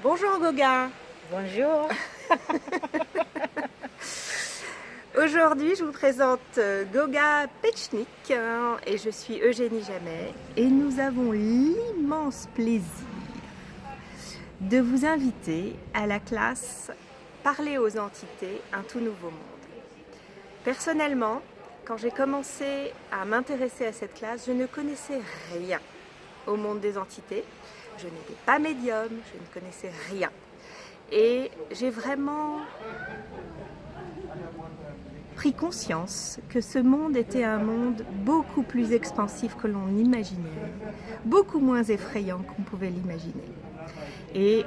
Bonjour Goga. Bonjour. Aujourd'hui, je vous présente Goga Pechnik et je suis Eugénie Jamet et nous avons l'immense plaisir de vous inviter à la classe Parler aux entités, un tout nouveau monde. Personnellement, quand j'ai commencé à m'intéresser à cette classe, je ne connaissais rien au monde des entités. Je n'étais pas médium, je ne connaissais rien. Et j'ai vraiment pris conscience que ce monde était un monde beaucoup plus expansif que l'on imaginait, beaucoup moins effrayant qu'on pouvait l'imaginer. Et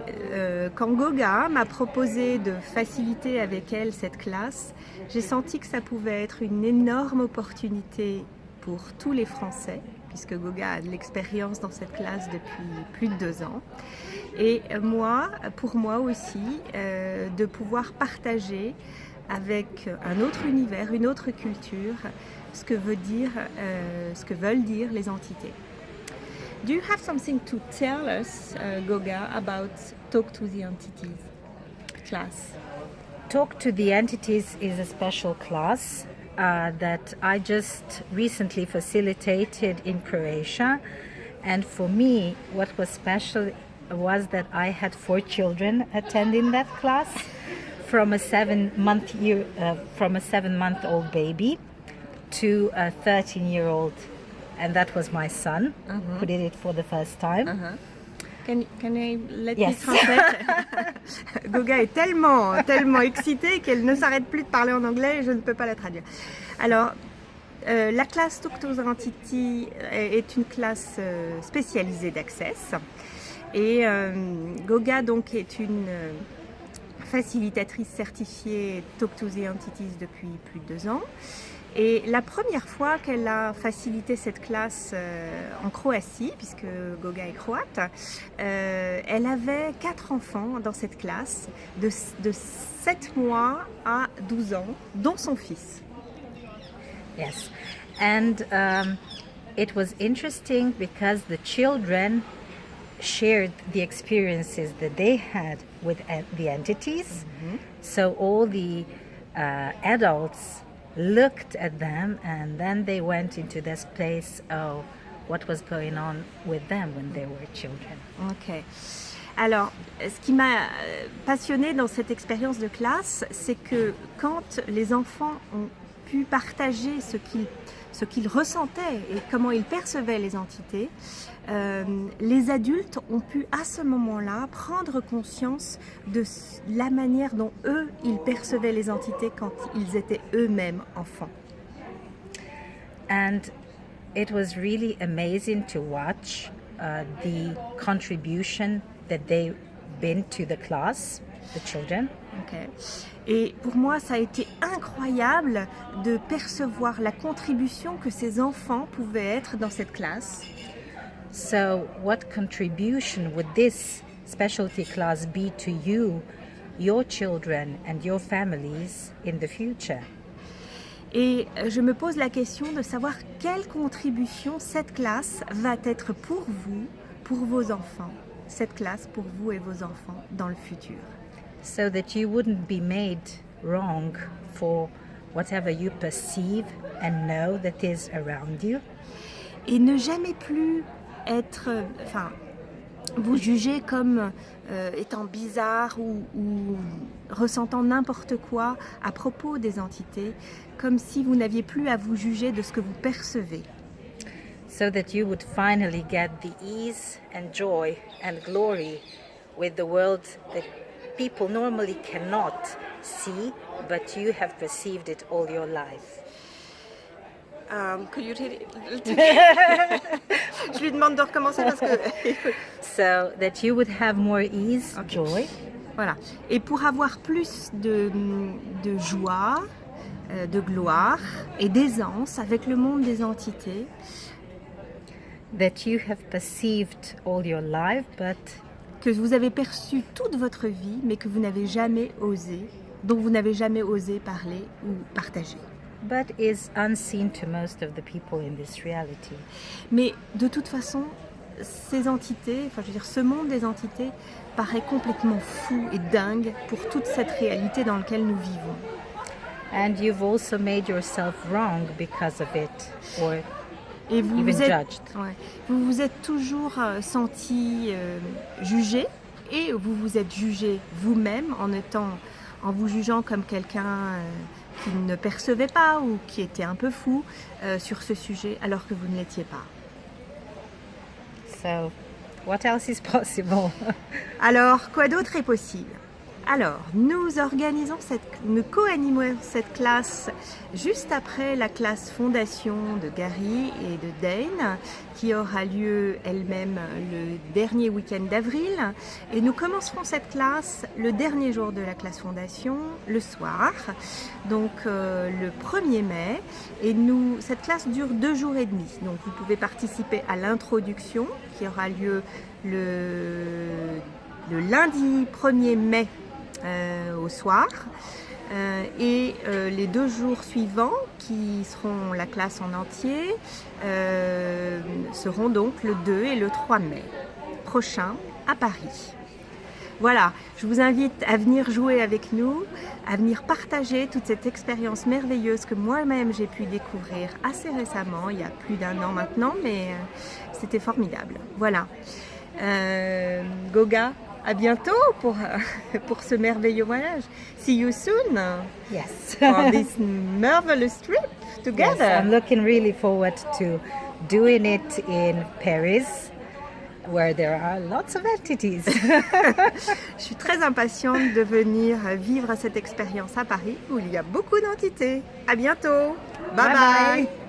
quand Goga m'a proposé de faciliter avec elle cette classe, j'ai senti que ça pouvait être une énorme opportunité pour tous les Français, puisque Goga a de l'expérience dans cette classe depuis plus de 2 ans. Et pour moi aussi, de pouvoir partager avec un autre univers, une autre culture, ce que veulent dire les entités. Do you have something to tell us, Goga, about Talk to the Entities class? Talk to the Entities is a special class that I just recently facilitated in Croatia. And for me, what was special was that I had 4 children attending that class, from a 7-month-old baby to a 13-year-old, and that was my son who did it for the first time. Can I let me Yes. translate? Goga est tellement excitée qu'elle ne s'arrête plus de parler en anglais et je ne peux pas la traduire. Alors, la classe Talk to the Entity est une classe spécialisée d'Access. Et Goga donc est une facilitatrice certifiée Talk to the Entities depuis plus de 2 ans. Et la première fois qu'elle a facilité cette classe en Croatie, puisque Goga est croate, elle avait 4 enfants dans cette classe de 7 mois à 12 ans, dont son fils. Yes. And it was interesting because the children shared the experiences that they had with the entities. So all the adults looked at them and then they went into this place of what was going on with them when they were children. Ok. Alors, ce qui m'a passionnée dans cette expérience de classe, c'est que quand les enfants ont pu partager ce qu'ils ressentaient et comment ils percevaient les entités, les adultes ont pu à ce moment-là prendre conscience de la manière dont eux, ils percevaient les entités quand ils étaient eux-mêmes enfants. And it was really amazing to watch the contribution that they been to the class, the children. Okay. Et pour moi, ça a été incroyable de percevoir la contribution que ces enfants pouvaient être dans cette classe. So what contribution would this specialty class be to you, your children and your families in the future? Et je me pose la question de savoir quelle contribution cette classe va être pour vous, pour vos enfants, cette classe pour vous et vos enfants dans le futur. So that you wouldn't be made wrong for whatever you perceive and know that is around you. Et ne jamais plus vous juger comme étant bizarre ou ressentant n'importe quoi à propos des entités, comme si vous n'aviez plus à vous juger de ce que vous percevez. So that you would finally get the ease and joy and glory with the world that people normally cannot see, but you have perceived it all your life. Could you Je lui demande de recommencer parce que... So that you would have more ease, joy. Voilà. Et pour avoir plus de joie, de gloire et d'aisance avec le monde des entités. That you have perceived all your life, but que vous avez perçu toute votre vie, mais que vous n'avez jamais osé, dont vous n'avez jamais osé parler ou partager. But is unseen to most of the people in this reality. Mais de toute façon, ces entités, enfin je veux dire ce monde des entités paraît complètement fou et dingue pour toute cette réalité dans laquelle nous vivons. And you've also made yourself wrong because of it, or Et vous even vous êtes, judged. ouais, vous vous êtes toujours senti jugé, et vous vous êtes jugé vous-même en vous jugeant comme quelqu'un qui ne percevait pas ou qui était un peu fou sur ce sujet alors que vous ne l'étiez pas. So, what else is possible? Alors, quoi d'autre est possible? Alors, nous co-animons cette classe juste après la classe fondation de Gary et de Dane, qui aura lieu elle-même le dernier week-end d'avril. Et nous commencerons cette classe le dernier jour de la classe fondation, le soir, donc le 1er mai. Et cette classe dure 2 jours et demi. Donc vous pouvez participer à l'introduction qui aura lieu le lundi 1er mai au soir, et les 2 jours suivants, qui seront la classe en entier, seront donc le 2 et le 3 mai prochain à Paris. Voilà, je vous invite à venir jouer avec nous, à venir partager toute cette expérience merveilleuse que moi-même j'ai pu découvrir assez récemment, il y a plus d'1 an maintenant, mais c'était formidable. Voilà. Goga, à bientôt pour ce merveilleux voyage. See you soon Yes. for this marvelous trip Yes, together. I'm looking really forward to doing it in Paris, where there are lots of entities. Je suis très impatiente de venir vivre cette expérience à Paris où il y a beaucoup d'entités. À bientôt. Bye Bye bye. bye.